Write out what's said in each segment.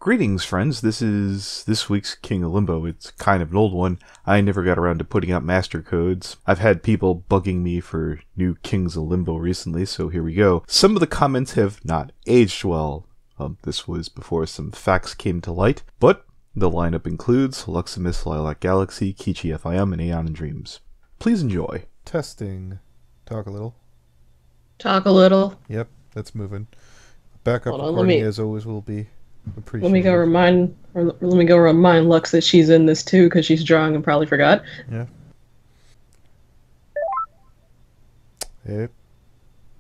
Greetings, friends. This is this week's King of Limbo. It's kind of an old one. I never got around to putting out Master Codes. I've had people bugging me for new Kings of Limbo recently, so here we go. Some of the comments have not aged well. This was before some facts came to light, but the lineup includes Luximus, Lilac Galaxy, Keychi FIM, and Aeon of Dreams. Please enjoy. Testing. Talk a little. Talk a little. Yep, that's moving. Backup Hold on, recording, as always, will be appreciated. Let me go remind Lux that she's in this too, because she's drawing and probably forgot. Yeah. Hey,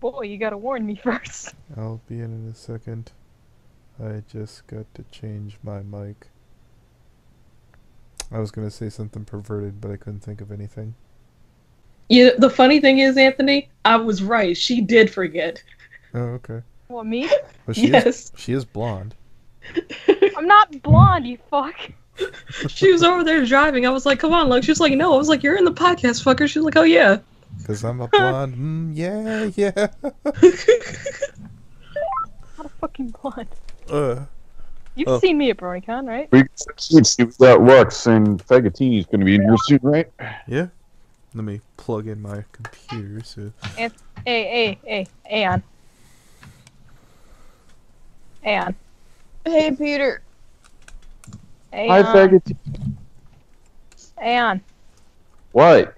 Boy, you gotta warn me first. I'll be in a second. I just got to change my mic. I was going to say something perverted, but I couldn't think of anything. Yeah, the funny thing is, Anthony, I was right. She did forget. Oh, okay. What, me? But Yes. she is blonde. I'm not blonde, you fuck. She was over there driving. I was like, come on, Lux. She was like, no. I was like, you're in the podcast, fucker. She was like, oh, yeah. Because I'm a blonde. Yeah. Not a fucking blonde. Uh, You've seen me at BronyCon, right? We see that Lux and Fagatini's going to be in here soon, right? yeah. Let me plug in my computer. So. Hey, Aeon. Aeon. Hey, Peter. Hi, Fagatini. Aeon. What?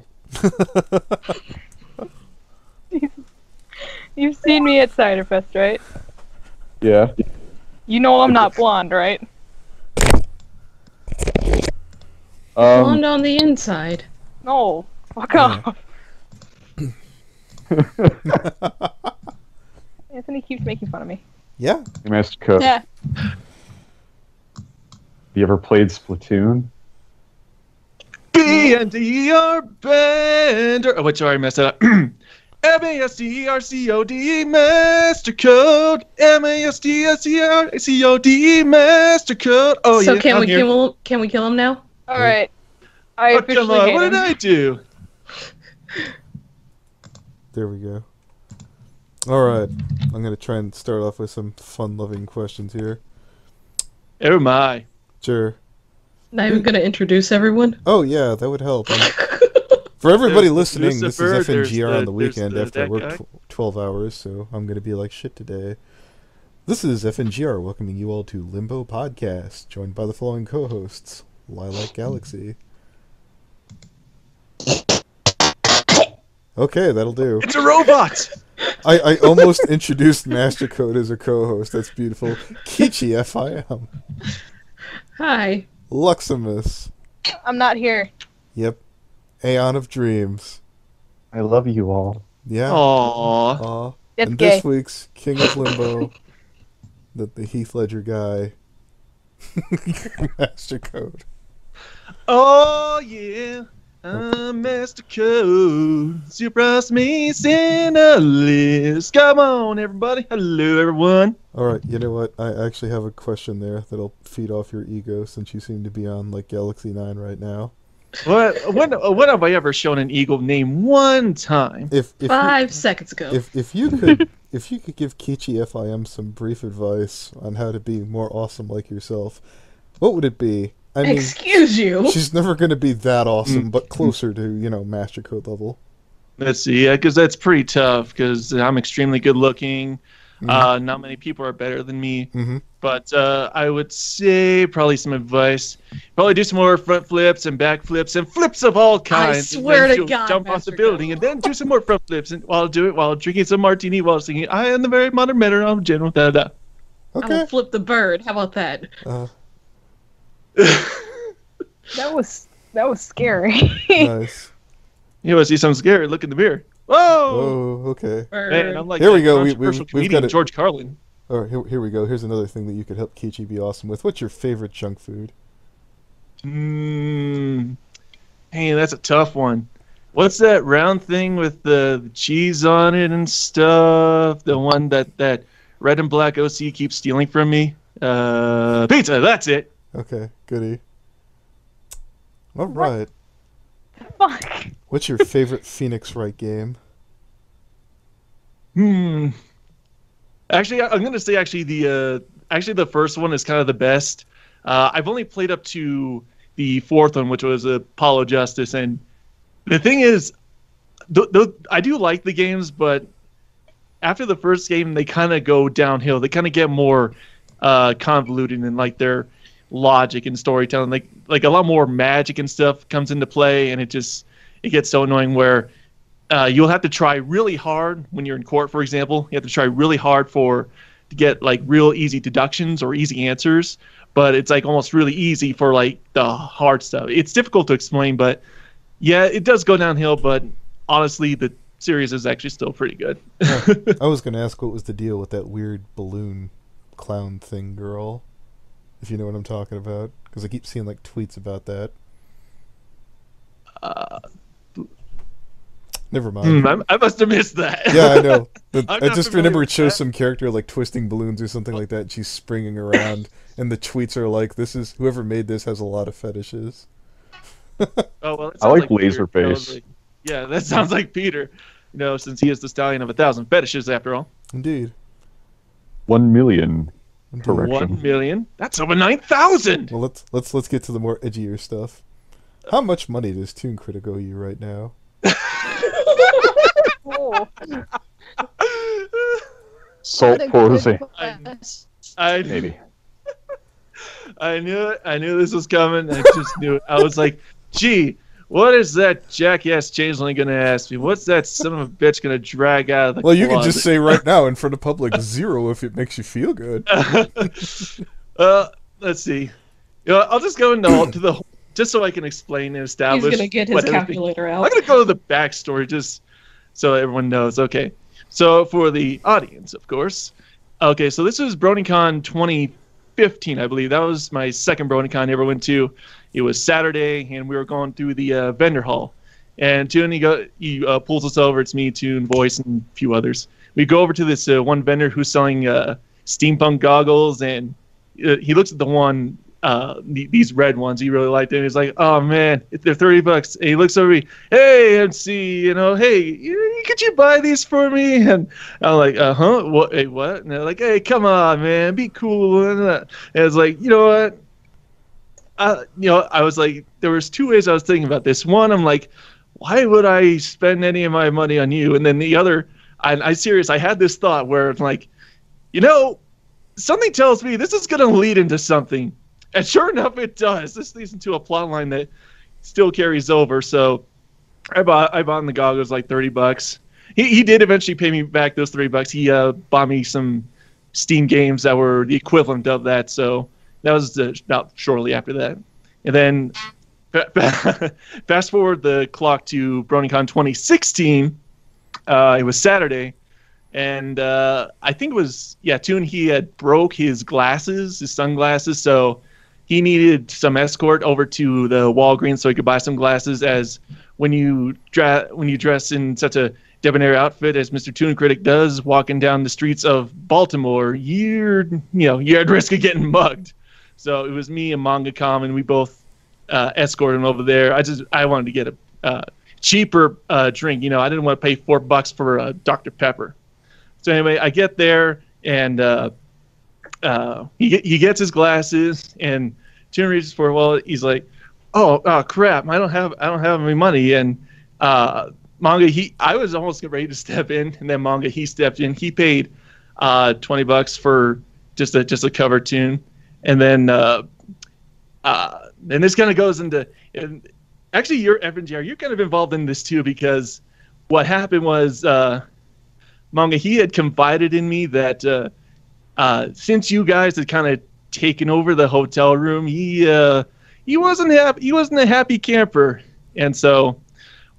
You've seen me at Ciderfest, right? Yeah. You know I'm not blonde, right? Blonde on the inside. No. Fuck off. Anthony keeps making fun of me. Yeah. Hey, Master Coode. Yeah. You ever played Splatoon? B&D-R Bender. Oh, wait, sorry, I messed that up. M-A-S-T-E-R-C-O-D Master Coode. M-A-S-T-E-R-C-O-D Master Coode. Oh, So yeah, can I'm we here. kill him now? Alright. I Oh, officially come on, hate what him. did I do? There we go. Alright. I'm going to try and start off with some fun-loving questions here. Oh, my. Sure. Not even gonna introduce everyone. Oh, yeah, that would help. For everybody There's listening, this Lucifer, is FNGR there's on the weekend the- after I that worked guy. 12 hours, so I'm going to be like shit today. This is FNGR welcoming you all to Limbo Podcast, joined by the following co-hosts, Lilac Galaxy. Okay, that'll do. It's a robot! I almost introduced Master Coode as a co-host. That's beautiful. Keychi FIM. Hi. Luximus. I'm not here. Yep. Aeon of Dreams. I love you all. Yeah. Aww. Aw. That's And gay. this week's King of Limbo, the Heath Ledger guy, Master Coode. Oh, yeah. I'm Master Coode. Surprise me, analysts. Come on, everybody. Hello, everyone. Alright, you know what? I actually have a question there that'll feed off your ego since you seem to be on, like, Galaxy 9 right now. When have I ever shown an eagle name one time? If 5 seconds ago. if you could give Keychi FIM some brief advice on how to be more awesome like yourself, what would it be? I mean, Excuse you. she's never going to be that awesome, but closer to, Master Coode level. Let's see, yeah, because that's pretty tough, because I'm extremely good looking. Not many people are better than me. Mhm. But I would say probably some advice. Probably do some more front flips and back flips and flips of all kinds. swear and then to God, jump off Master the building and then do some more front flips and while drinking some martini while singing I am the very modern manner of general da da. I Okay. will flip the bird. How about that? That was scary. Nice. You want to see something scary? Look in the mirror. Whoa! Oh, okay. Bird. Man, I'm like Here we that go. controversial We've comedian got it. George Carlin. All right, here we go. Here's another thing that you could help Keychi be awesome with. What's your favorite junk food? Hey, that's a tough one. What's that round thing with the cheese on it and stuff? The one that red and black OC keeps stealing from me? Pizza, that's it. Okay, goody. All right. Fuck. What's your favorite Phoenix Wright game? Actually, I'm gonna say the actually the first one is kind of the best. I've only played up to the fourth one, which was Apollo Justice, and the thing is, I do like the games, but after the first game, they kind of go downhill. They kind of get more convoluted in like their logic and storytelling. Like a lot more magic and stuff comes into play, and it gets so annoying where you'll have to try really hard when you're in court, for example. You have to try really hard to get like real easy deductions or easy answers, but it's like almost really easy for like the hard stuff. It's difficult to explain, but yeah, it does go downhill, but honestly, the series is actually still pretty good. I was going to ask what was the deal with that weird balloon clown thing girl, if you know what I'm talking about, because I keep seeing like tweets about that. Never mind. I must have missed that. Yeah, I know. I not just familiar remember with it shows that. some character like twisting balloons or something like that, and she's springing around, and the tweets are like, "This is whoever made this has a lot of fetishes." Oh, well, it I sounds like Laserface. Peter. Yeah, that sounds like Peter. Since he is the stallion of 1,000 fetishes, after all. Indeed. 1 million. Indeed. Correct. 1 million. That's over 9,000. Well, let's get to the more edgier stuff. How much money does Toon Critic owe you right now? Oh, Salt what a posing. good quest. Maybe. I knew it. I knew this was coming. I just knew it. I was like, gee, what is that jackass changeling going to ask me? What's that son of a bitch going to drag out of the Well, you can closet? just say right now in front of public 0 if it makes you feel good. Let's see. I'll just go into the just so I can explain and establish. He's gonna get his what everything- calculator I'm out. going to go to the backstory just so everyone knows. Okay. So for the audience, of course. Okay, so this was BronyCon 2015, I believe. That was my second BronyCon I ever went to. It was Saturday, and we were going through the vendor hall. And Toon, he pulls us over. It's me, Toon, Voice, and a few others. We go over to this one vendor who's selling steampunk goggles, and he looks at the one, these red ones. He really liked it. He's like, "Oh man, they're $30." And he looks over me, "Hey MC, hey, could you buy these for me?" And I'm like, "Huh? What? Hey, what?" And they're like, "Hey, come on, man, be cool." And it's like, you know what? I was like, there was two ways I was thinking about this. One, I'm like, why would I spend any of my money on you? And then the other, I had this thought where it's like, something tells me this is going to lead into something. And sure enough, it does. This leads into a plot line that still carries over. So I bought the goggles like $30. He did eventually pay me back those $30. He bought me some Steam games that were the equivalent of that. So that was about shortly after that. And then fast forward the clock to BronyCon 2016. It was Saturday. And I think it was, Toon, he had broke his sunglasses. So he needed some escort over to the Walgreens so he could buy some glasses, as when you dress in such a debonair outfit as Mr. Toon Critic does, walking down the streets of Baltimore, you're at risk of getting mugged. So it was me and Manga.com, and we both escorted him over there. I wanted to get a cheaper drink. I didn't want to pay $4 for a Dr. Pepper. So anyway, I get there, and he gets his glasses, and Toon reaches for it. Well, he's like, oh crap, I don't have any money. And Manga, I was almost getting ready to step in, and then Manga, he stepped in. He paid $20 for just a cover tune. And then and this kind of goes into, and actually you're kind of involved in this too, because what happened was Manga, he had confided in me that since you guys had kind of taken over the hotel room, he wasn't a happy camper. And so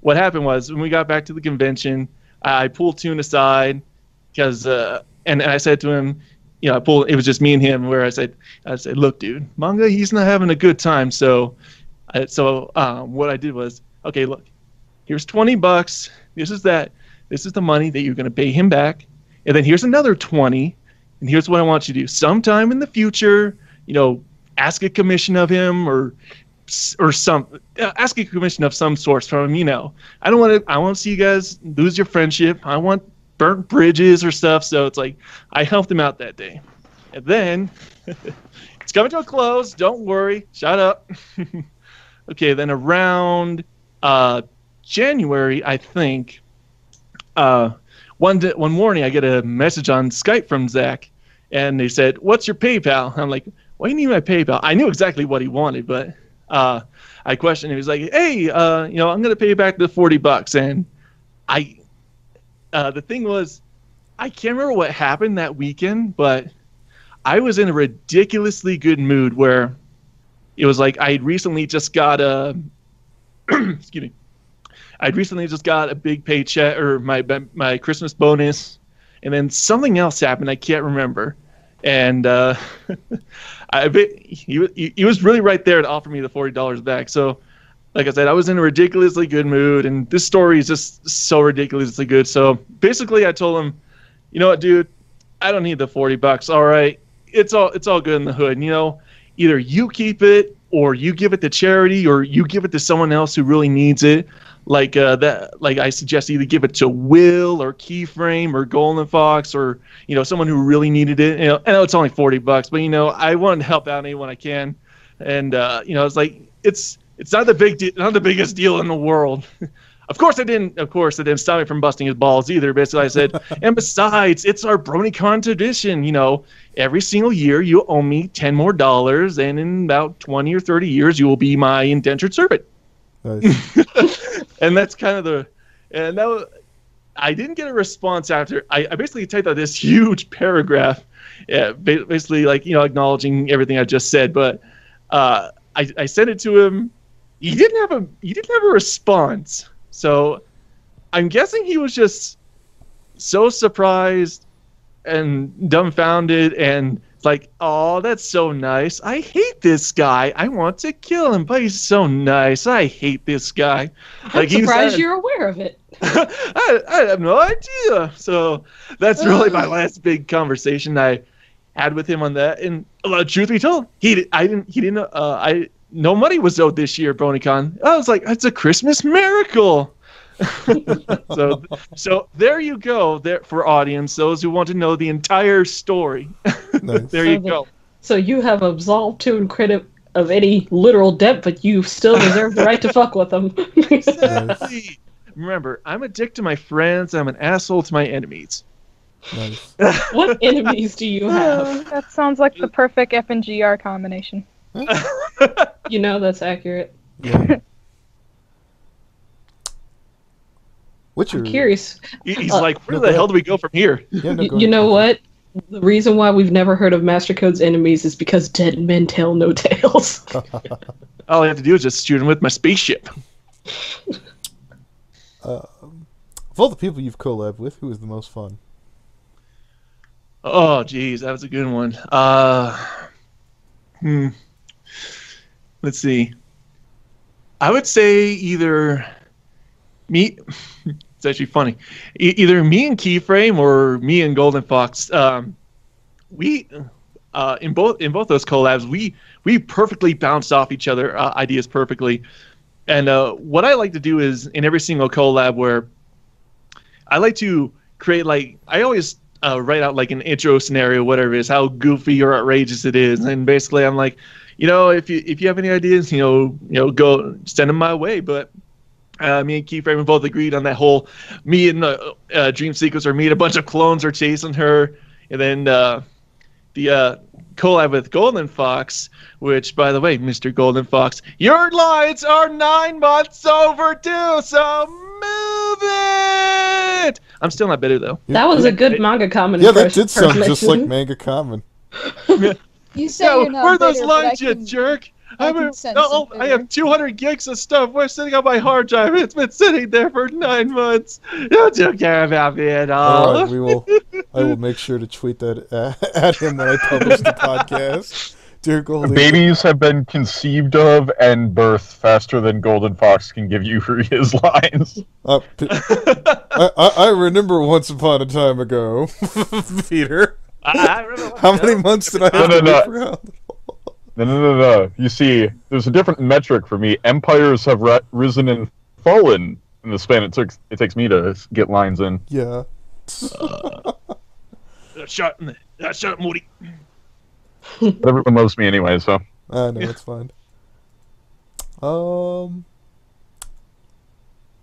what happened was, when we got back to the convention, I pulled Toon aside because and I said to him, it was just me and him, where I said, look, dude, Manga, he's not having a good time. So what I did was, okay, look, here's $20. This is the money that you're going to pay him back. And then here's another 20. And here's what I want you to do. Sometime in the future, ask a commission of him or ask a commission of some sort from him. I want to see you guys lose your friendship. I want burnt bridges or stuff. So it's like, I helped him out that day. And then it's coming to a close. Don't worry. Shut up. Okay, then around January, I think, one morning I get a message on Skype from Zach, and they said, "What's your PayPal?" I'm like, "Why do you need my PayPal?" I knew exactly what he wanted, but I questioned him. He was like, "Hey, I'm going to pay you back the $40," and the thing was, I can't remember what happened that weekend, but I was in a ridiculously good mood where it was like I had recently just got a excuse me. I'd recently just got a big paycheck or my Christmas bonus, and then something else happened. I can't remember, and he was really right there to offer me the $40 back. So, like I said, I was in a ridiculously good mood, and this story is just so ridiculously good. So basically, I told him, "You know what, dude? I don't need the $40. All right, it's all good in the hood. Either you keep it, or you give it to charity, or you give it to someone else who really needs it. Like I suggest either give it to Will or Keyframe or Golden Fox or someone who really needed it. I know it's only $40, but I want to help out anyone I can. And it's like it's not not the biggest deal in the world." Of course, it didn't stop me from busting his balls either. Basically, I said, "And besides, it's our BronyCon tradition. Every single year you owe me $10 more, and in about 20 or 30 years you will be my indentured servant." Nice. And that's kind of I didn't get a response after. I basically typed out this huge paragraph, basically acknowledging everything I just said. But I sent it to him. He didn't have a response. So I'm guessing he was just so surprised and dumbfounded and like, "Oh, that's so nice. I hate this guy. I want to kill him, but he's so nice. I hate this guy." I'm surprised you're aware of it. I have no idea. So that's really my last big conversation I had with him on that. And truth be told, no money was owed this year at BronyCon. I was like, "It's a Christmas miracle." So there you go. There for audience, those who want to know the entire story. Nice. There you go. So you have absolved to credit of any literal debt, but you still deserve the right to fuck with them. Exactly. Remember, I'm a dick to my friends. I'm an asshole to my enemies. Nice. What enemies do you have? That sounds like the perfect FNGR combination. That's accurate. Yeah. I'm curious. He's like, "Where the hell do we go from here?" Yeah, you know what? The reason why we've never heard of Master Code's enemies is because dead men tell no tales. All I have to do is just shoot him with my spaceship. Of all the people you've collabed with, who is the most fun? Oh, geez, that was a good one. Let's see. I would say either me. It's actually funny. Either me and Keyframe or me and Golden Fox. We in both those collabs, we perfectly bounced off each other ideas perfectly. And what I like to do is in every single collab where I like to create I always write out like an intro scenario, whatever it is, how goofy or outrageous it is, and basically I'm like, if you have any ideas, go send them my way. But me and Keyframe both agreed on that whole me and the dream sequence, or me and a bunch of clones are chasing her, and then the collab with Golden Fox, which, by the way, Mr. Golden Fox, your lines are 9 months overdue, so move it! I'm still not bitter, though. That was a good manga comment. Yeah, that did sound just like manga comment. You say you're not where are those bitter, lines, but you jerk? I have 200 gigs of stuff. We're sitting on my hard drive. It's been sitting there for 9 months. Don't you care about me at all? All right, I will make sure to tweet that at him when I publish the podcast. Dear Goldie. Babies have been conceived of and birthed faster than Golden Fox can give you his lines. I remember once upon a time ago, Peter. I remember how many months did I have to wait for help? No. You see, there's a different metric for me. Empires have risen and fallen in the span it takes me to get lines in. Yeah. Shut up, Moody. But everyone loves me anyway, so. No, it's fine. Oh,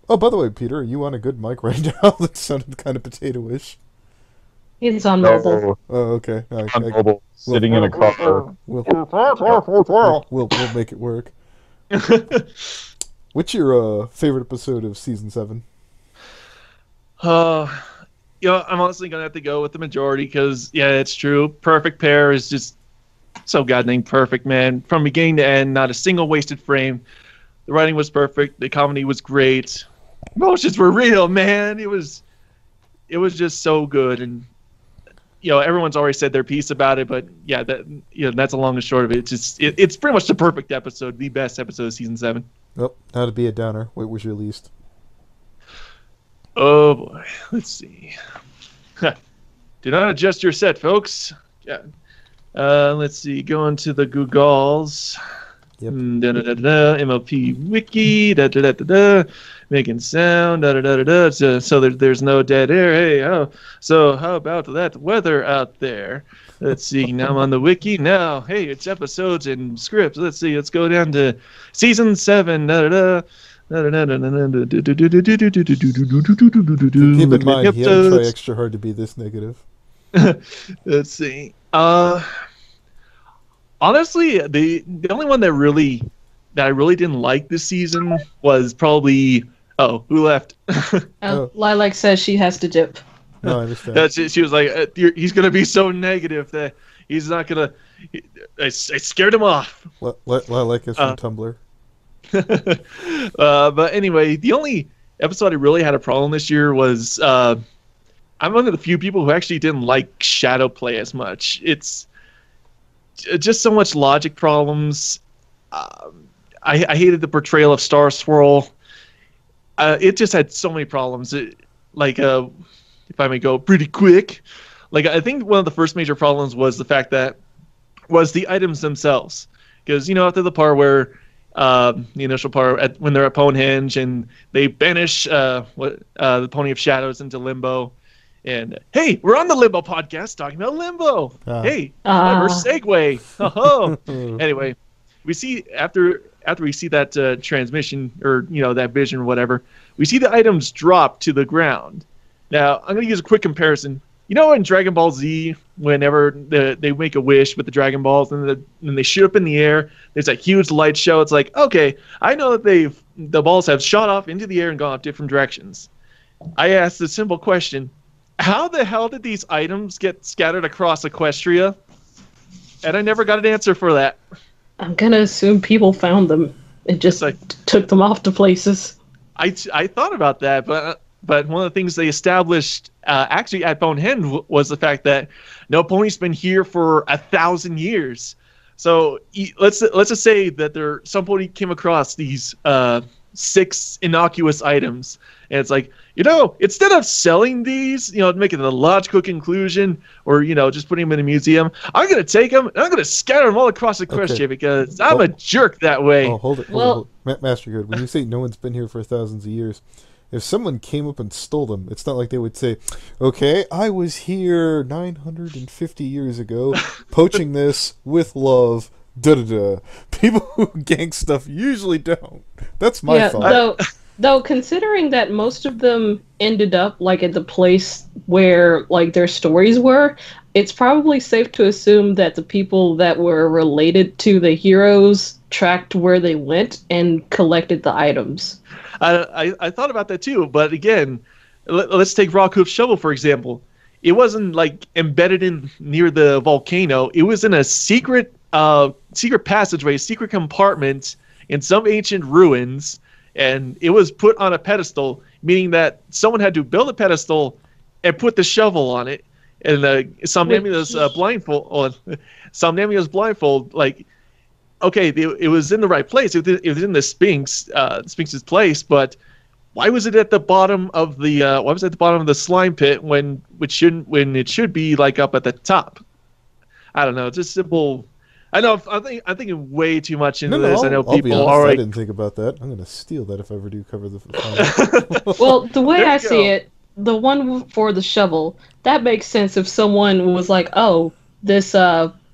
by the way, Peter, are you on a good mic right now? That sounded kind of potato-ish. He's on mobile. Oh, okay. On mobile, sitting in a car. We'll make it work. What's your favorite episode of season 7? I'm honestly gonna have to go with the majority because, yeah, it's true. Perfect Pair is just so goddamn perfect, man. From beginning to end, not a single wasted frame. The writing was perfect. The comedy was great. Emotions were real, man. It was just so good, and everyone's already said their piece about it. But yeah, that's a long and short of it. It's pretty much the perfect episode, the best episode of season 7. Oh, now to be a downer. What was your least? Oh boy, let's see. Do not adjust your set, folks. Yeah. Let's see. Going to the Googles. Yep. MLP wiki. Making sound. So there's no dead air. Hey, so how about that weather out there? Let's see. Now I'm on the wiki. Now, hey, it's episodes and scripts. Let's see. Let's go down to season 7. Keep in mind, he had to try extra hard to be this negative. Let's see. Honestly, the only one that I really didn't like this season was probably who left? Lilac says she has to dip. No, I understand. She was like, he's gonna be so negative that he's not gonna. I scared him off. Lilac is from Tumblr. But anyway, the only episode I really had a problem this year was I'm one of the few people who actually didn't like Shadowplay as much. It's just so much logic problems. I hated the portrayal of Swirl. It just had so many problems. If I may go pretty quick, I think one of the first major problems was the fact that was the items themselves. Because after the part where the initial part when they're at Ponehenge and they banish the Pony of Shadows into Limbo. And hey, we're on the Limbo podcast talking about Limbo. Hey, clever segue. Anyway, we see after we see that transmission or that vision or whatever, we see the items drop to the ground. Now I'm going to use a quick comparison. In Dragon Ball Z, whenever they make a wish with the Dragon Balls and then they shoot up in the air, there's a huge light show. It's like, okay, I know that the balls have shot off into the air and gone off different directions. I asked a simple question. How the hell did these items get scattered across Equestria? And I never got an answer for that. I'm gonna assume people found them and just took them off to places. I thought about that, but one of the things they established actually at Ponehenge was the fact that no pony's been here for 1,000 years. So let's just say that some pony came across these 6 innocuous items, and it's like, instead of selling these, making a logical conclusion or just putting them in a museum, I'm gonna take them and I'm gonna scatter them all across the Equestria because I'm a jerk that way. Oh, hold it. Master Coode, when you say no one's been here for thousands of years, if someone came up and stole them, it's not like they would say, okay, I was here 950 years ago, poaching this with love, da-da-da. People who gang stuff usually don't. That's my thought. Though considering that most of them ended up at the place where their stories were, it's probably safe to assume that the people that were related to the heroes tracked where they went and collected the items. I thought about that too, but again, let's take Rockhoof's shovel for example. It wasn't embedded in near the volcano. It was in a secret passageway, secret compartment in some ancient ruins, and it was put on a pedestal, meaning that someone had to build a pedestal and put the shovel on it. And Somnambula's blindfold. Somnambula's blindfold. Okay, it was in the right place. It was in the Sphinx's place, but why was it at the bottom of the slime pit when it should be up at the top? I don't know. It's just simple. I know. I'm thinking way too much into this. I know people are. I didn't think about that. I'm going to steal that if I ever do cover the. Well, the way I see it, the one for the shovel, that makes sense if someone was like, "Oh, this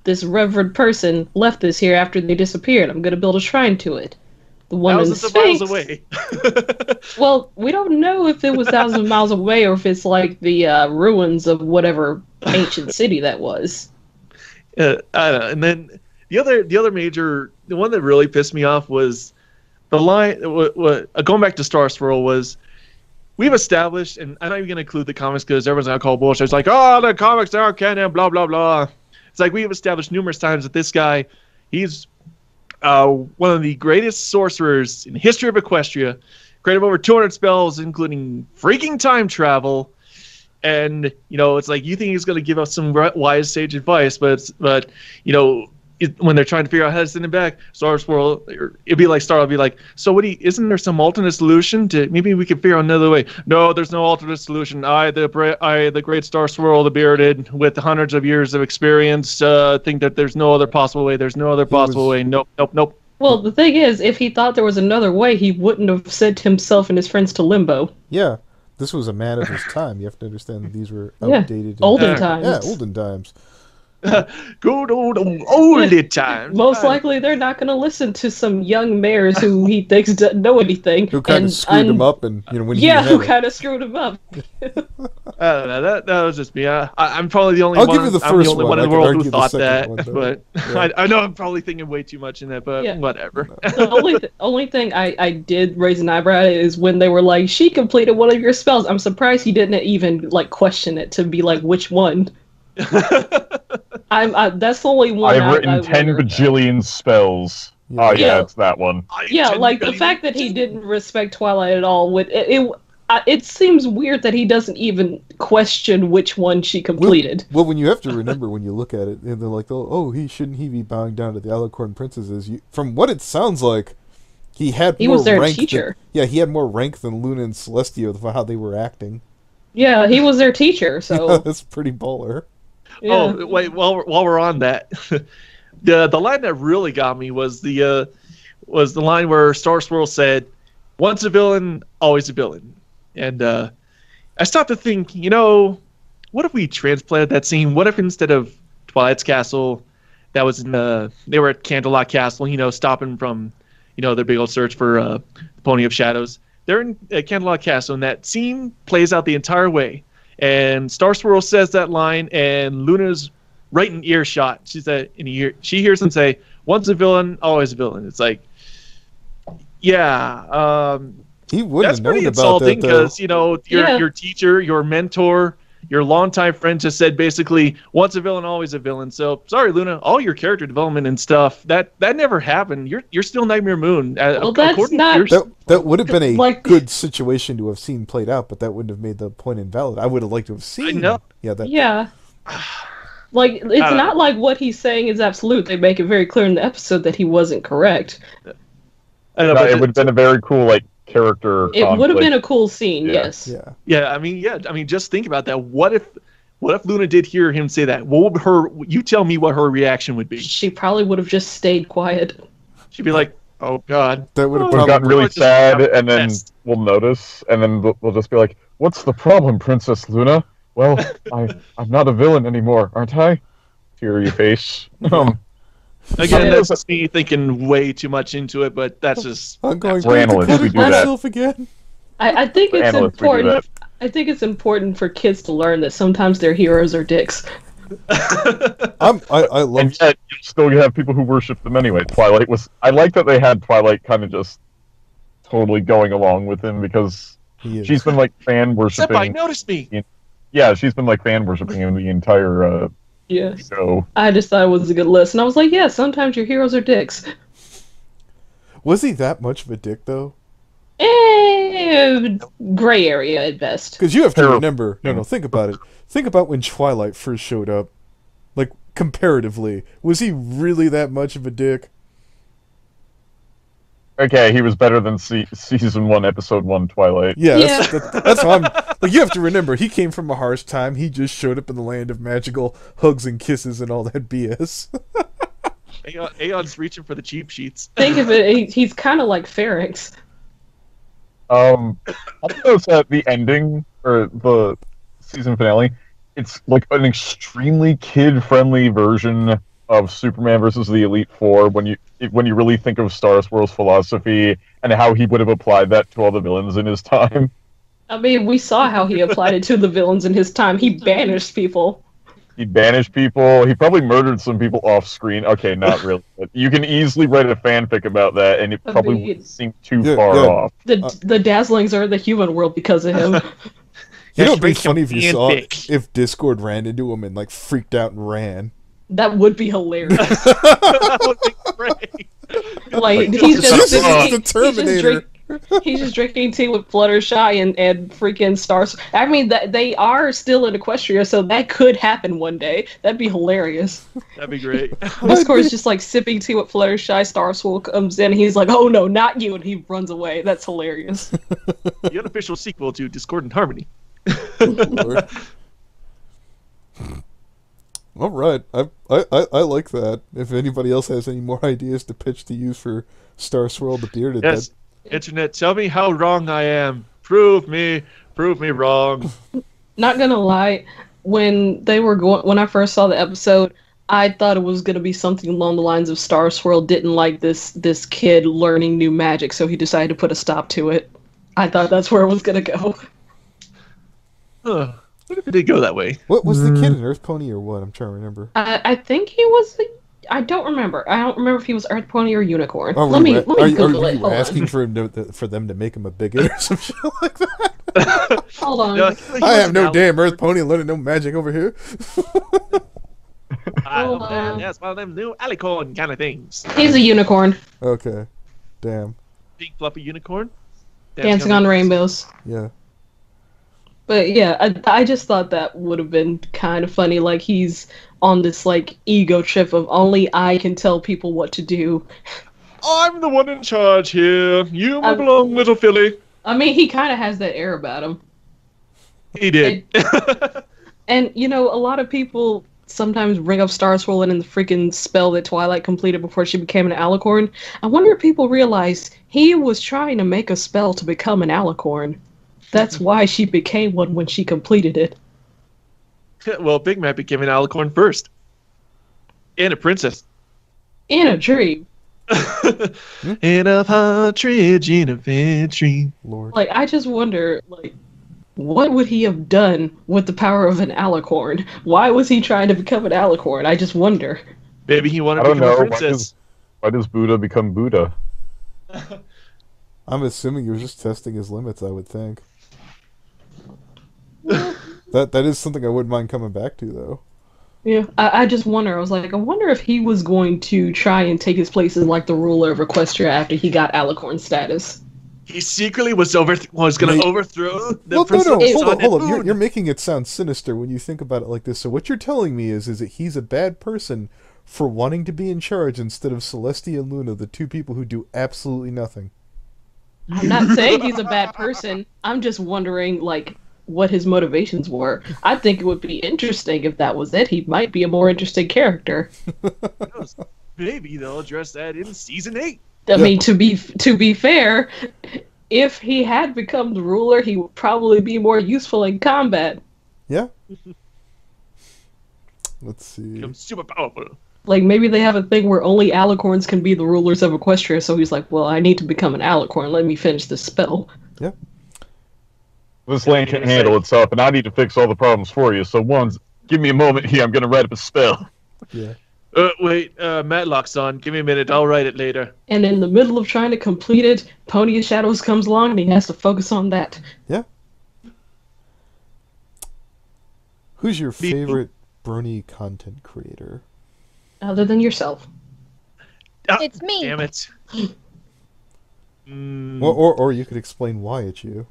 this reverend person left this here after they disappeared. I'm going to build a shrine to it. The one in the Thousands of Sphinx. miles away. Well, we don't know if it was thousands of miles away or if it's like the ruins of whatever ancient city that was. I don't know. And then the other major, the one that really pissed me off was the line. Going back to Star Swirl was, we've established, and I'm not even going to include the comics because everyone's going to call bullshit. It's like, oh, the comics aren't canon, blah blah blah. It's like we've established numerous times that this guy, he's one of the greatest sorcerers in the history of Equestria, created over 200 spells, including freaking time travel. And, you know, it's like, you think he's going to give us some wise sage advice, but you know, when they're trying to figure out how to send him back, Star Swirl, it'd be like Star, be like, so isn't there some alternate solution to, maybe we can figure out another way? No, there's no alternate solution. The great Star Swirl, the bearded, with hundreds of years of experience, think that there's no other possible way. There's no other possible way. Nope. Well, the thing is, if he thought there was another way, he wouldn't have sent himself and his friends to Limbo. Yeah, this was a man of his time. You have to understand that these were outdated. Olden times. Yeah, olden times. Good old olden times. Most likely, they're not going to listen to some young mayors who he thinks don't know anything. Who kind of screwed him up, and when who kind of screwed him up. I don't know. That was just me. I'm probably the only I'll one. give you the I'm first the only one. one in the world who thought that. One, but yeah. I know I'm probably thinking way too much in that. But whatever. The only thing I did raise an eyebrow at is when they were like, "She completed one of your spells." I'm surprised he didn't even like question it to be like, "Which one?" That's the only one. I've written 10 bajillion spells. Yeah. Oh yeah, it's that one. Yeah, like the fact that he didn't respect Twilight at all. It seems weird that he doesn't even question which one she completed. Well, when you have to remember when you look at it, and they're like, "Oh, shouldn't he be bowing down to the Alicorn princesses?" From what it sounds like, he was their teacher. He had more rank than Luna and Celestia for how they were acting. Yeah, he was their teacher, so yeah, that's pretty baller. Yeah. Oh wait, while we're on that, the line that really got me was the line where Star Swirl said, "Once a villain, always a villain," and I stopped to think, what if we transplanted that scene? What if instead of Twilight's castle, that was they were at Candlelock Castle, stopping from, their big old search for the Pony of Shadows. They're in Candlelock Castle, and that scene plays out the entire way. And Star Swirl says that line, and Luna's right in earshot. She hears him say, "Once a villain, always a villain." It's like, yeah, he wouldn't that's have known pretty about that, insulting because your teacher, your mentor, your longtime friend just said basically, "Once a villain, always a villain." So sorry, Luna, all your character development and stuff that never happened. You're still Nightmare Moon. Well, that's not. That would have been a good situation to have seen played out, but that wouldn't have made the point invalid. I would have liked to have seen. I know. Yeah. Like, it's not like what he's saying is absolute. They make it very clear in the episode that he wasn't correct. I know, it would have been a very cool character. It would have been a cool scene. Yeah. Yes. Yeah. I mean, just think about that. What if Luna did hear him say that? What would you tell me what her reaction would be? She probably would have just stayed quiet. She'd be like, "Oh God." That would have gotten really sad, and then we'll notice, and then we'll just be like, "What's the problem, Princess Luna?" "Well, I'm not a villain anymore, aren't I?" Teary face. Again, that's just me thinking way too much into it, but that's just... I'm going for analysts, we do myself again. I think it's important. I think it's important for kids to learn that sometimes their heroes are dicks. I love. And yet, you still have people who worship them anyway. Twilight was. I like that they had Twilight kind of just totally going along with him because she's been fan worshipping. Senpai, notice me. Yeah, she's been fan worshipping him the entire. So I just thought it was a good list, and I was like, yeah, sometimes your heroes are dicks. Was he that much of a dick though? Gray area at best. Because you have to remember. No, think about it. Think about when Twilight first showed up. Comparatively, was he really that much of a dick? Okay, he was better than season 1, episode 1 Twilight. Yeah. That's how I'm. You have to remember, he came from a harsh time. He just showed up in the land of magical hugs and kisses and all that BS. Aeon's reaching for the cheap sheets. Think of it, he's kind of like Pharynx. I noticed at the ending, or the season finale, it's an extremely kid-friendly version of Superman versus the Elite Four when you really think of Star Swirl's philosophy and how he would have applied that to all the villains in his time. I mean, we saw how he applied it to the villains in his time. He banished people. He banished people. He probably murdered some people off screen. Okay, not really. But you can easily write a fanfic about that, and it probably wouldn't seem too far off. The Dazzlings are in the human world because of him. You know, it'd be funny if you saw if Discord ran into him and like freaked out and ran. That would be hilarious. That would be great. Like he's just the Terminator. He's just drinking tea with Fluttershy and freaking Stars. I mean, they are still in Equestria, so that could happen one day. That'd be hilarious. That'd be great. Discord's just like sipping tea with Fluttershy. Starswirl comes in, and he's like, "Oh no, not you!" and he runs away. That's hilarious. The unofficial sequel to Discordant Harmony. All right, I like that. If anybody else has any more ideas to pitch to use for Star Swirl the Bearded, yes. Internet, tell me how wrong I am. Prove me wrong. Not gonna lie, when I first saw the episode, I thought it was gonna be something along the lines of Star Swirl didn't like this kid learning new magic, so he decided to put a stop to it. I thought that's where it was gonna go. Huh. What if it did go that way? What was the kid, an Earth Pony or what? I'm trying to remember. I think he was. I don't remember. I don't remember if he was Earth Pony or Unicorn. Oh, let me Google it. Are you asking for them to make him a bigot or some shit like that? Hold on. No, I have no damn Earth Pony learning no magic over here. That's one of them new alicorn kind of things. He's a unicorn. Okay. Damn. Big fluffy unicorn. Dancing on rainbows. Yeah. But yeah, I just thought that would have been kind of funny. Like he's on this like ego trip of only I can tell people what to do. I'm the one in charge here. You belong, little filly. I mean, he kind of has that air about him. He did. And you know, a lot of people sometimes bring up Star Swirl and the freaking spell that Twilight completed before she became an alicorn. I wonder if people realize he was trying to make a spell to become an alicorn. That's why she became one when she completed it. Well, Big Mac became an alicorn first. And a princess. In a dream. In a partridge in a pear tree. Lord. Like, I just wonder, like, what would he have done with the power of an alicorn? Why was he trying to become an alicorn? I just wonder. Maybe he wanted to become a princess. Why does Buddha become Buddha? I'm assuming he was just testing his limits, I would think. That is something I wouldn't mind coming back to, though. Yeah, I just wonder. I was like, I wonder if he was going to try and take his place as like the ruler of Equestria after he got alicorn status. He secretly was going to overthrow the princess. No, hold on. You're making it sound sinister when you think about it like this. So what you're telling me is that he's a bad person for wanting to be in charge instead of Celestia and Luna, the two people who do absolutely nothing. I'm not saying he's a bad person. I'm just wondering, like, what his motivations were. I think it would be interesting if that was it. He might be a more interesting character. Maybe they'll address that in season 8. I mean, to be fair, if he had become the ruler, he would probably be more useful in combat. Yeah. Let's see. Become super powerful. Like, maybe they have a thing where only alicorns can be the rulers of Equestria, so he's like, well, I need to become an alicorn. Let me finish this spell. Yeah. This land can't handle itself, and I need to fix all the problems for you. So, give me a moment here. I'm going to write up a spell. Yeah. Wait, Matlock's on. Give me a minute. I'll write it later. And in the middle of trying to complete it, Pony of Shadows comes along, and he has to focus on that. Yeah. Who's your favorite brony content creator? Other than yourself. It's me. Damn it. Or you could explain why it's you.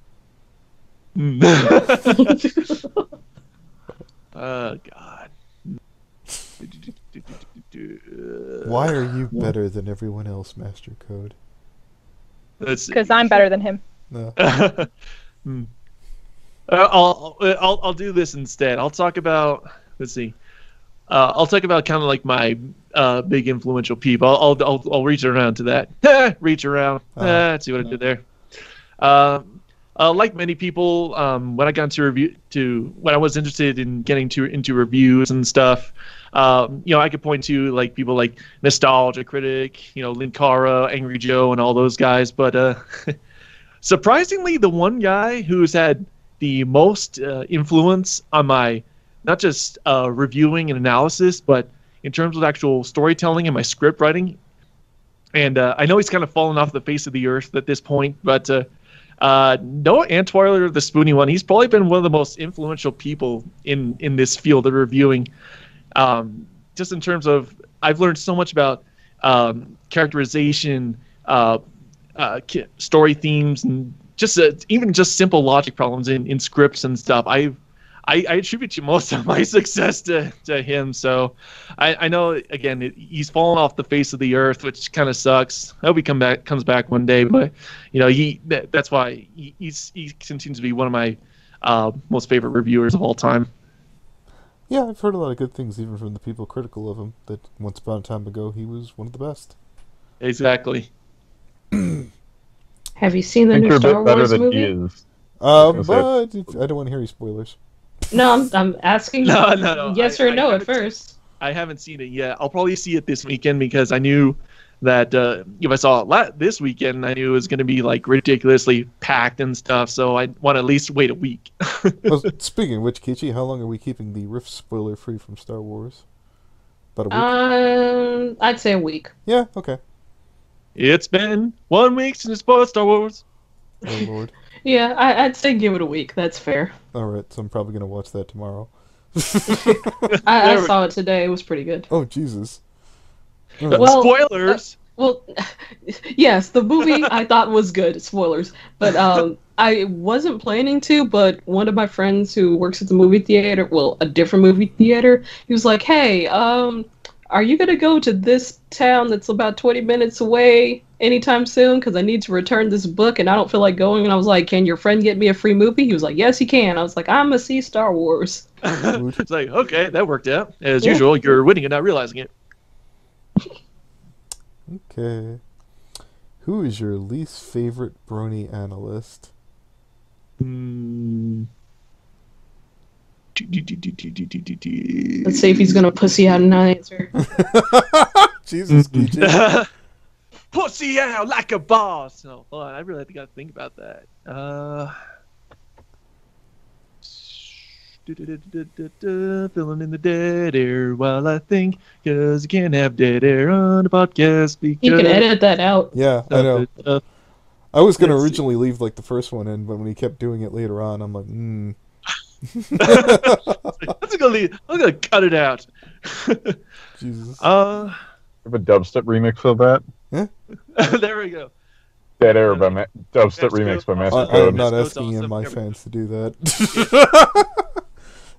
Oh, God. Why are you better than everyone else, Master Coode? Because I'm better than him. No. I'll do this instead. I'll talk about. Let's see. I'll talk about kind of like my big influential peep. I'll reach around to that. Reach around. Let's see what I did there. Like many people, when I got when I was interested in getting into reviews and stuff, I could point to like people like Nostalgia Critic, Linkara, Angry Joe, and all those guys. But surprisingly, the one guy who's had the most influence on my not just reviewing and analysis, but in terms of actual storytelling and my script writing. And I know he's kind of fallen off the face of the earth at this point, but Noah Antwiler, the Spoony one, he's probably been one of the most influential people in this field of reviewing. Just in terms of, I've learned so much about characterization, story themes, and just even just simple logic problems in scripts and stuff. I attribute most of my success to him. So I know, again, he's fallen off the face of the earth, which kind of sucks. I hope he comes back one day. But that's why he continues to be one of my most favorite reviewers of all time. Yeah, I've heard a lot of good things, even from the people critical of him, that once upon a time ago he was one of the best. Exactly. Have you seen the new Star Wars movie? But I don't want to hear any spoilers. No, I'm asking you no. yes or no at first. I haven't seen it yet. I'll probably see it this weekend because I knew that if I saw it this weekend, I knew it was going to be like ridiculously packed and stuff. So I want to at least wait a week. Well, speaking of which, Keychi, how long are we keeping the Rift spoiler free from Star Wars? About a week? I'd say a week. Yeah, okay. It's been 1 week since I spoiled Star Wars. Oh, Lord. Yeah, I'd say give it a week. That's fair. Alright, so I'm probably going to watch that tomorrow. I saw it today. It was pretty good. Oh, Jesus. Well, spoilers! Yes, the movie I thought was good. Spoilers. But I wasn't planning to, but one of my friends who works at the movie theater, a different movie theater, he was like, hey, are you going to go to this town that's about 20 minutes away anytime soon? Because I need to return this book and I don't feel like going. And I was like, can your friend get me a free movie? He was like, yes, he can. I was like, I'm going to see Star Wars. It's like, okay, that worked out. As usual, you're winning and not realizing it. Okay. Who is your least favorite brony analyst? Let's see if he's gonna pussy out an answer. Jesus, DJ. Pussy out like a boss. No, hold on, I really got to think about that. Filling in the dead air while I think, because you can't have dead air on the podcast. You can edit that out. Yeah, I know. I was going to originally leave like the first one in, but when he kept doing it later on, I'm like, I'm gonna cut it out. Jesus. Have a dubstep remix of that? Yeah. There we go. Dead Air by dubstep remix by Master I'm Coode. not asking my fans to do that.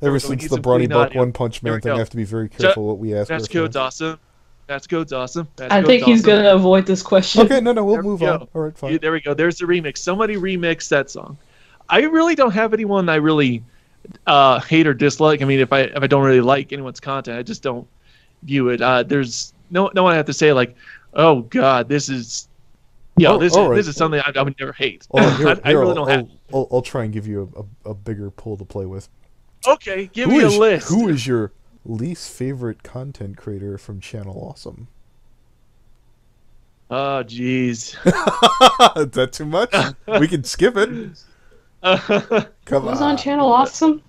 Ever since the Bronny Buck One Punch Man thing, I have to be very careful what we ask. Master Code's awesome. Master Code's awesome. I think he's going to avoid this question. Okay, no, we'll move on. All right, fine. There we go. There's the remix. Somebody remixed that song. I really don't have anyone I really hate or dislike. I mean, if I don't really like anyone's content, I just don't view it. There's no one I have to say like, oh God, this is this is something I would never hate. I really don't have. I'll try and give you a bigger pool to play with. Okay, give me a list. Who is your least favorite content creator from Channel Awesome? Oh, jeez. Is that too much? We can skip it. Come Who's on Channel Awesome?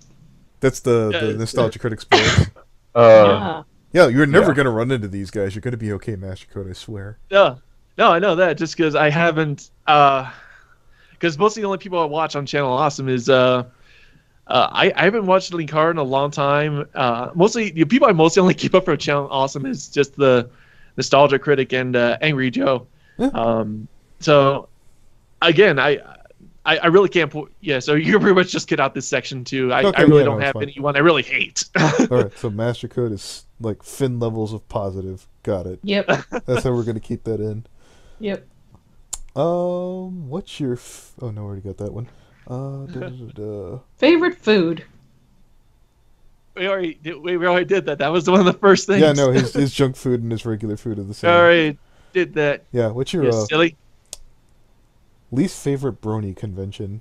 That's the Nostalgia Critics board. Yeah, you're never going to run into these guys. You're going to be okay, Master Coode, I swear. No, I know that just because I haven't... Because most of the only people I watch on Channel Awesome is... I haven't watched Linkara in a long time. Mostly the people I mostly only keep up for Channel Awesome is just the Nostalgia Critic and Angry Joe. Yeah. So again, I really can't put. Yeah, so you pretty much just get out this section too. I really don't have anyone I really hate. All right, so Master Coode is like Finn levels of positive. Got it. Yep. That's how we're gonna keep that in. Yep. What's your? Oh no, I already got that one. Favorite food? We already did that. That was one of the first things. Yeah, no, his junk food and his regular food are the same. Already did that. Yeah, what's your silly least favorite brony convention?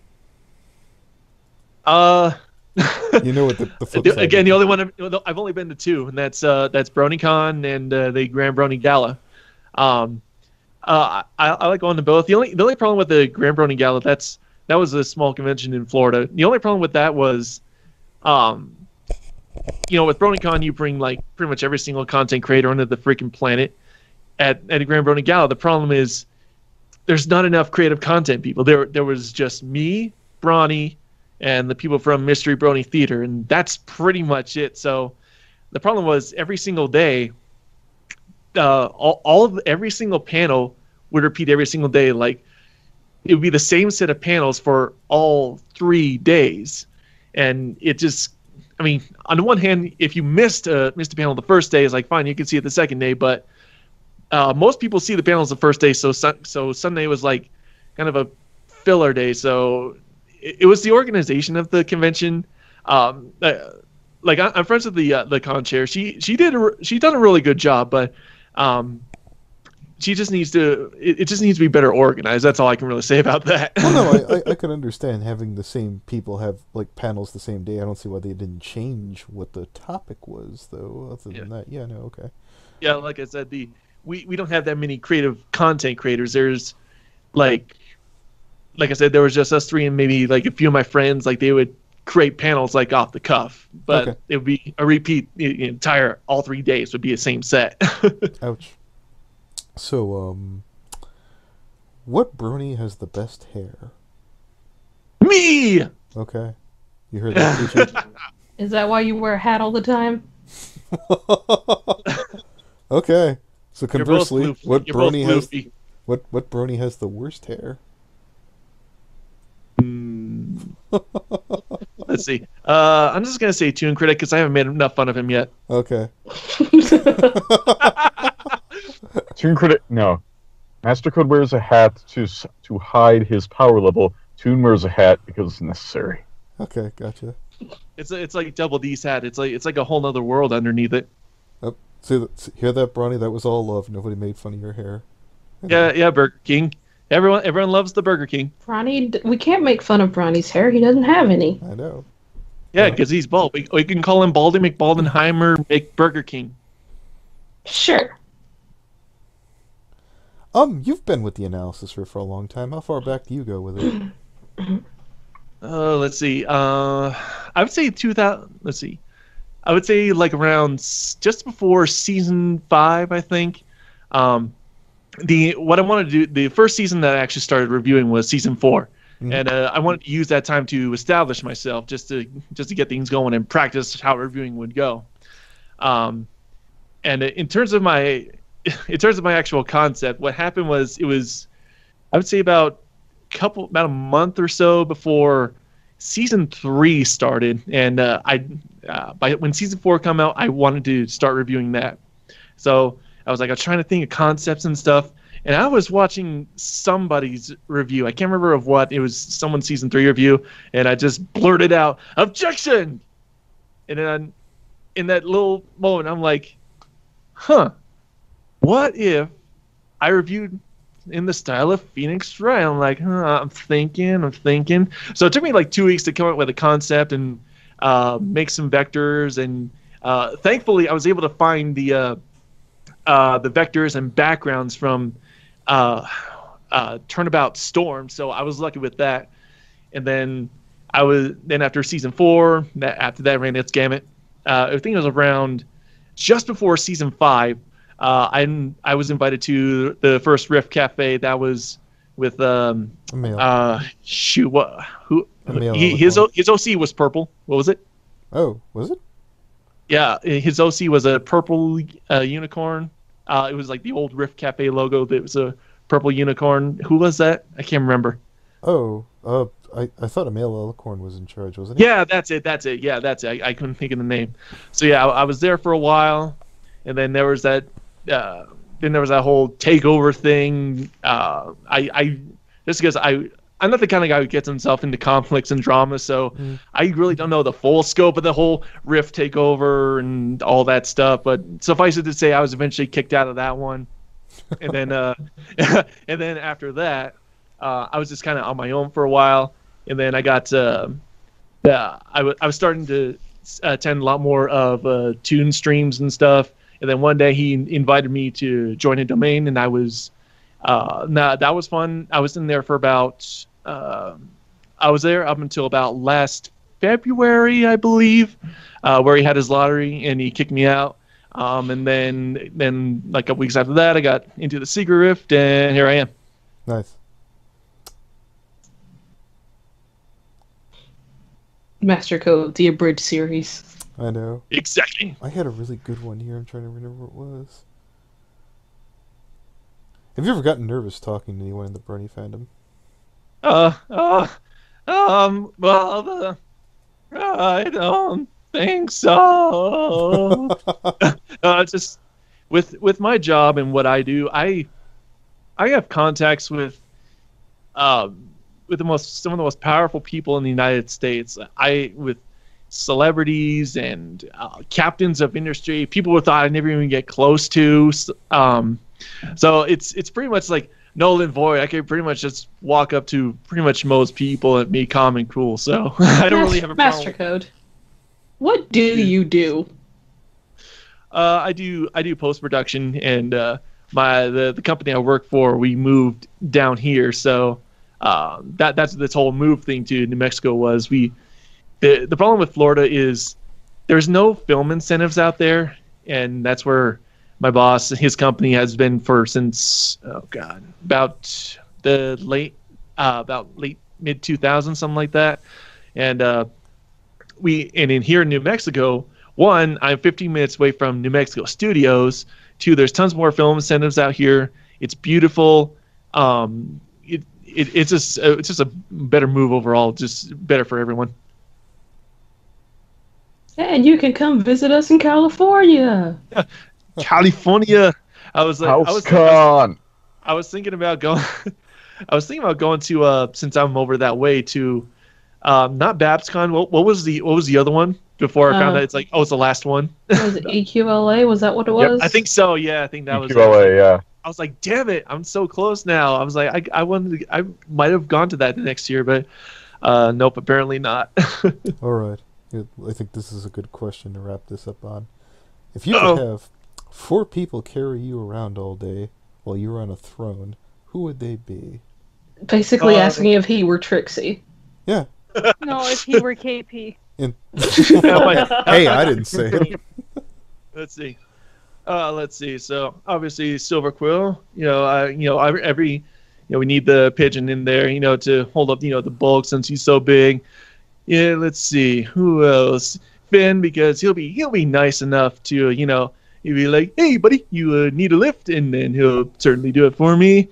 You know what the flip side Again, is. the only one I've only been to two, and that's BronyCon and the Grand Brony Gala. I like going to both. The only problem with the Grand Brony Gala, that was a small convention in Florida. The only problem with that was, with BronyCon you bring like pretty much every single content creator onto the freaking planet. At the Grand Brony Gala, the problem is there's not enough creative content people. There was just me, Bronny, and the people from Mystery Brony Theater, and that's pretty much it. So the problem was every single day, every single panel would repeat every single day. Like it would be the same set of panels for all 3 days, and it just, I mean, on the one hand, if you missed a panel the first day, it's like fine, you can see it the second day, but most people see the panels the first day, so Sunday was like kind of a filler day. So it was the organization of the convention. Like I'm friends with the con chair. She's done a really good job, but she just needs to. It just needs to be better organized. That's all I can really say about that. Well, no, I can understand having the same people have like panels the same day. I don't see why they didn't change what the topic was, though. Other than that, yeah, no, okay. Yeah, like I said, we don't have that many creative content creators. There's like I said, there was just us three and maybe like a few of my friends. Like they would create panels like off the cuff, but it would be a repeat. The entire all 3 days would be the same set. Ouch. So, what brony has the best hair? Me. Okay, you heard that, keychi? Is that why you wear a hat all the time? Okay. So conversely, what brony has floofy. what brony has the worst hair? Let's see. I'm just gonna say Toon Critic because I haven't made enough fun of him yet. Okay. Toon Critic, no. Master Coode wears a hat to hide his power level. Toon wears a hat because it's necessary. Okay, gotcha. It's like Double D's hat. It's like a whole other world underneath it. Oh, see, hear that, Bronny? That was all love. Nobody made fun of your hair. Yeah, Burger King. Everyone loves the Burger King. Bronny, we can't make fun of Bronny's hair. He doesn't have any. I know. Yeah, because he's bald. We can call him Baldy McBaldenheimer McBurger King. Sure. You've been with the analysis for a long time. How far back do you go with it? Let's see. I would say 2000. Let's see. I would say like around just before season 5, I think. What I wanted to do, the first season that I actually started reviewing was season 4, and I wanted to use that time to establish myself, just to get things going and practice how reviewing would go. And in terms of my actual concept, what happened was I would say about a month or so before season 3 started, and when season 4 came out, I wanted to start reviewing that. So I was trying to think of concepts and stuff, and I was watching somebody's review. I can't remember of what. It was someone's season 3 review, and I just blurted out, "Objection!" And then in that little moment, I'm like, "Huh, what if I reviewed in the style of Phoenix Wright?" I'm like, I'm thinking. So it took me like 2 weeks to come up with a concept and make some vectors, and thankfully I was able to find the vectors and backgrounds from Turnabout Storm, so I was lucky with that. And then after season 4, after that ran its gamut. I think it was around just before season 5. I was invited to the first Rift Cafe. That was with his OC was purple. What was it? Oh, was it? Yeah, his OC was a purple unicorn. It was like the old Rift Cafe logo. That was a purple unicorn. Who was that? I can't remember. Oh, I thought Emil Alicorn was in charge, wasn't he? Yeah, that's it. Yeah, that's it. I couldn't think of the name. So yeah, I was there for a while, and then there was that. Then there was that whole takeover thing. I just because I'm not the kind of guy who gets himself into conflicts and drama, so I really don't know the full scope of the whole Rift takeover and all that stuff. But suffice it to say, I was eventually kicked out of that one, and then and then after that, I was just kind of on my own for a while, and then I got I was starting to attend a lot more of tune streams and stuff. And then one day he invited me to join a domain, and I was that was fun. I was in there for about I was there up until about last February, I believe, where he had his lottery and he kicked me out. And then like a couple weeks after that, I got into the Secret Rift, and here I am. Nice. Master Coode, the abridged series. I know. Exactly. I had a really good one here. I'm trying to remember what it was. Have you ever gotten nervous talking to anyone in the brony fandom? Well, I don't think so. Just with my job and what I do, I have contacts with some of the most powerful people in the United States. With celebrities and captains of industry, people who thought I'd never even get close to. So it's pretty much like null and void. I can pretty much just walk up to pretty much most people and be calm and cool. So I don't really have a problem. Master Coode, what do you do? I do post production, and the company I work for, we moved down here. So that's this whole move thing to New Mexico was the problem with Florida is there's no film incentives out there, and that's where my boss, his company, has been for since about late mid 2000s, something like that. And in here in New Mexico, one, I'm 15 minutes away from New Mexico studios. Two, there's tons more film incentives out here. It's beautiful. It's just a better move overall, just better for everyone. And you can come visit us in California. California. I was thinking about going. I was thinking about going to since I'm over that way to not BabsCon. What was the other one before I found out it's like it's the last one? Was it EQLA? Was that what it was? Yep, I think so. Yeah, I think that was EQLA. Yeah. I was like, damn it, I'm so close now. I was like, I might have gone to that next year, but nope, apparently not. All right. I think this is a good question to wrap this up on. If you could have 4 people carry you around all day while you're on a throne, who would they be? Basically asking if he were Trixie. Yeah. No, if he were KP. Hey, I didn't say it. Let's see. So obviously Silver Quill. We need the pigeon in there, to hold up, the bulk since he's so big. Yeah, let's see who else. Finn, because he'll be nice enough to, he'll be like, hey buddy, you need a lift, and then he'll certainly do it for me.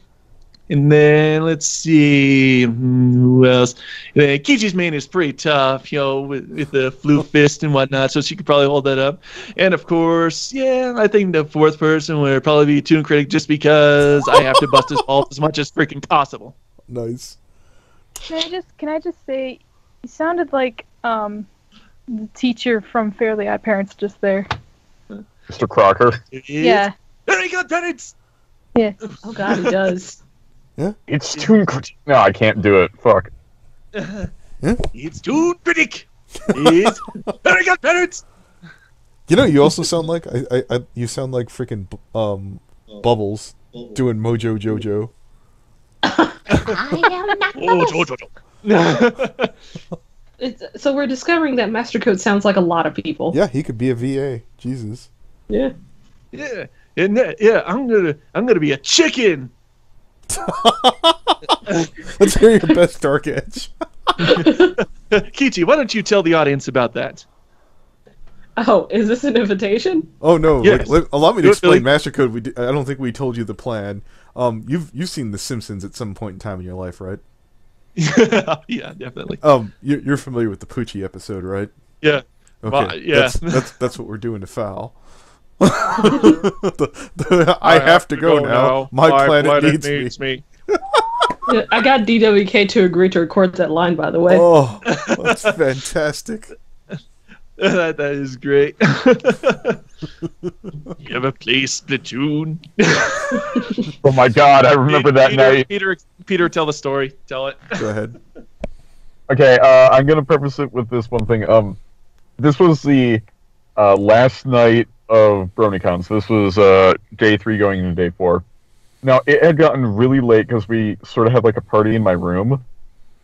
And then let's see who else. Keychi's main is pretty tough, with the flu fist and whatnot, so she could probably hold that up. And of course, I think the 4th person would probably be Toon Critic, just because I have to bust his balls as much as freaking possible. Nice. Can I just say, you sounded like the teacher from Fairly Odd Parents just there. Mr. Crocker. Yeah. Very good, parents. Yeah. Oh God, he does. Yeah. It's Toon Critic. No, I can't do it. Fuck. It's Toon Critic. It's very good, parents. You also sound like you sound like freaking Bubbles doing Mojo Jojo. I am not Jojo. So we're discovering that Master Coode sounds like a lot of people. Yeah, he could be a VA. Jesus. Yeah. Yeah. I'm gonna be a chicken. Let's hear your best Dark Edge. Keychi, why don't you tell the audience about that? Oh, is this an invitation? Oh no! Yes. Allow me to explain Master Coode. I don't think we told you the plan. You've seen The Simpsons at some point in time in your life, right? Yeah, definitely. You're familiar with the Poochie episode, right? Yeah. Okay. Yeah. That's what we're doing to Foul. I have to go now. My planet needs me. Yeah, I got DWK to agree to record that line, by the way. Oh, that's fantastic. That is great. You ever play Splatoon? Oh my god, I remember that night. Peter, tell the story. Tell it. Go ahead. Okay, I'm gonna preface it with this one thing. This was the last night of BronyCon. So this was day 3 going into day 4. Now, it had gotten really late because we sort of had like a party in my room.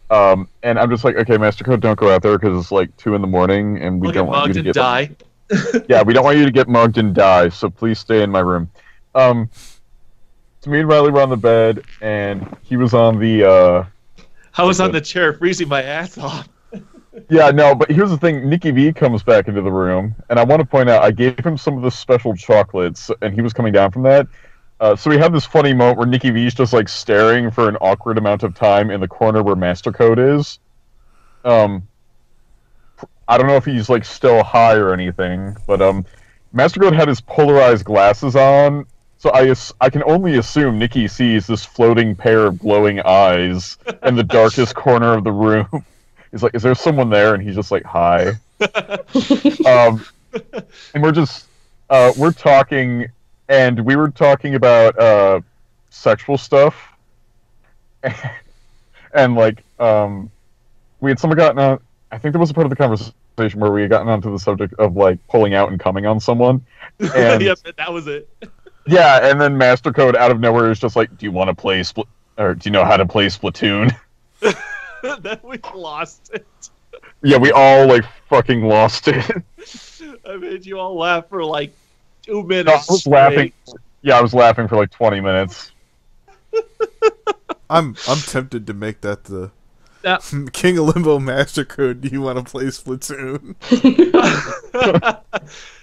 And I'm just like, okay, Master Coode, don't go out there because it's like 2 in the morning and we don't want you to get die. Yeah, we don't want you to get mugged and die, so please stay in my room. So me and Riley were on the bed, and he was on the, I was on the chair freezing my ass off. Yeah, no, but here's the thing. Nikki V comes back into the room, and I want to point out, I gave him some of the special chocolates, and he was coming down from that. So we have this funny moment where Nikki V's just, like, staring for an awkward amount of time in the corner where Master Coode is. I don't know if he's, like, still high or anything, but, Master Coode had his polarized glasses on, so I can only assume Nikki sees this floating pair of glowing eyes in the darkest corner of the room. He's like, is there someone there? And he's just like, hi. And we're just, we're talking, and we were talking about sexual stuff. And like, we had someone gotten on, I think there was a part of the conversation where we had gotten onto the subject of like pulling out and coming on someone. And, Yep, that was it. Yeah, and then Master Coode out of nowhere is just like, do you want to play or do you know how to play Splatoon? Then we lost it. Yeah, we all like fucking lost it. I made you all laugh for like 2 minutes. No, I was laughing. Yeah, I was laughing for like 20 minutes. I'm tempted to make that the King of Limbo Master Coode. Do you want to play Splatoon?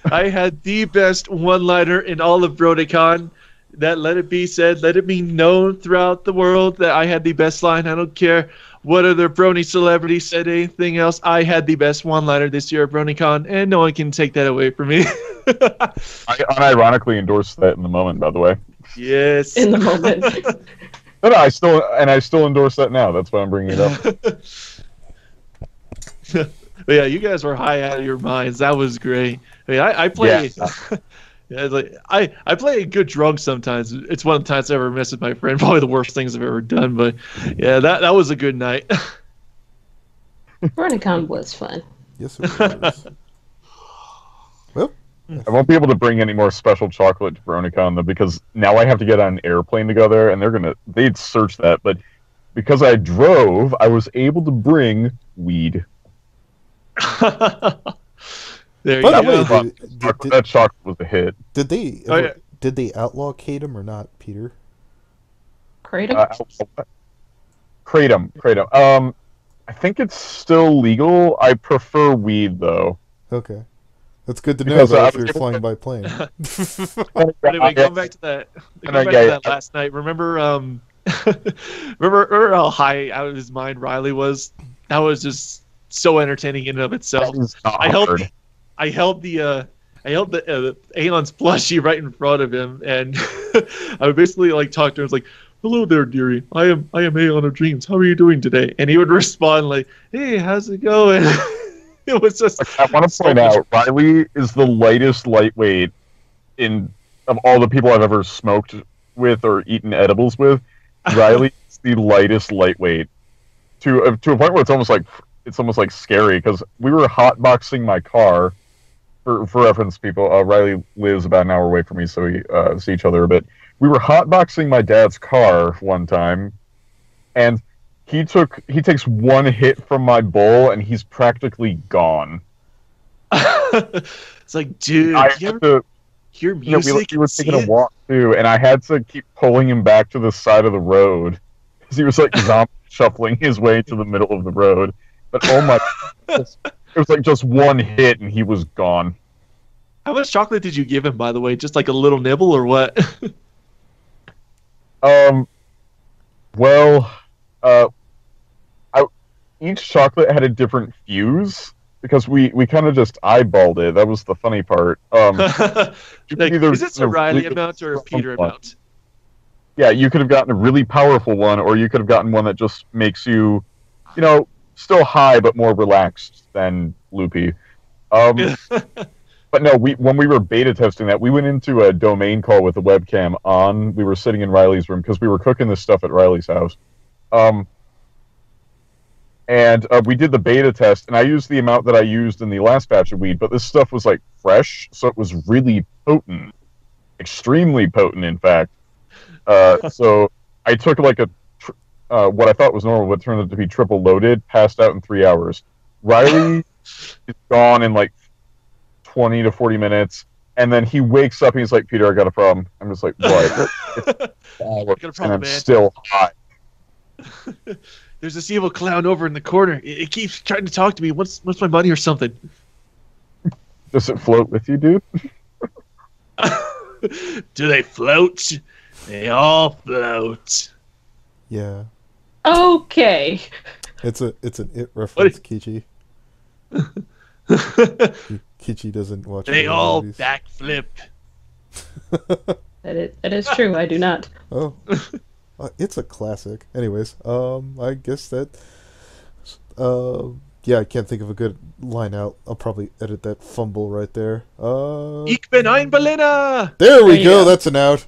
I had the best one-liner in all of BronyCon. That let it be said, let it be known throughout the world that I had the best line. I don't care what other Brony celebrity said anything else. I had the best one-liner this year at BronyCon, and no one can take that away from me. I unironically endorsed that in the moment, by the way. Yes. In the moment. No, I still endorse that now. That's why I'm bringing it up. But yeah, you guys were high out of your minds. That was great. I mean, I play. Yeah. Yeah, like I play good drunk sometimes. It's one of the times I ever missed with my friend. Probably the worst things I've ever done. But yeah, that was a good night. BronyCon was fun. Yes, it was. Well, I won't be able to bring any more special chocolate to BronyCon though, because now I have to get on an airplane together, and they'd search that. But because I drove, I was able to bring weed. There you by the go. way, That chocolate was a hit. did they Oh, yeah. did they outlaw Kratom or not, Peter? Kratom? Kratom. I think it's still legal. I prefer weed though. Okay, that's good to know Because, though, if you're flying by plane. Anyway, going back to that last night. Remember, remember how high out of his mind Riley was? That was just so entertaining in and of itself. I held the Aeon's plushie right in front of him, and I would basically like talk to him. I was like, "Hello there, dearie. I am Aeon of Dreams. How are you doing today?" And he would respond like, "Hey, how's it going?" It was just. I want to point out, Riley is the lightest lightweight of all the people I've ever smoked with or eaten edibles with. Riley is the lightest lightweight to a point where it's almost like scary, because we were hotboxing my car. For reference, people, Riley lives about an hour away from me, so we see each other a bit. We were hotboxing my dad's car one time, and he takes one hit from my bowl, and he's practically gone. It's like, dude, you ever hear music? We were taking a walk too, and I had to keep pulling him back to the side of the road because he was like zombie shuffling his way to the middle of the road. But oh my, it was like just one hit and he was gone. How much chocolate did you give him, by the way? Just like a little nibble or what? Well, each chocolate had a different fuse because we kind of just eyeballed it. That was the funny part. Like, is this a Riley amount or a Peter amount? Yeah, you could have gotten a really powerful one, or you could have gotten one that just makes you, still high but more relaxed than loopy. But no, when we were beta testing that, we went into a domain call with the webcam on. We were sitting in Riley's room because we were cooking this stuff at Riley's house. And we did the beta test, and I used the amount that I used in the last batch of weed, but this stuff was like fresh, so it was really potent, extremely potent, in fact. So I took like what I thought was normal, but turned out to be triple loaded, passed out in 3 hours. Riley is gone in like 20 to 40 minutes, and then he wakes up and he's like, "Peter, I got a problem." I'm just like, "What?" And I'm still high. There's this evil clown over in the corner. It keeps trying to talk to me. What's my money or something? Does it float with you, dude? Do they float? They all float. Yeah. Okay. It's an It reference, Keychi. Keychi doesn't watch. They all movies. backflip. That is true. I do not. Oh. It's a classic. Anyways, I guess that. Yeah, I can't think of a good line out. I'll probably edit that fumble right there. Ich bin ein Berliner. There we you go. go. That's an out.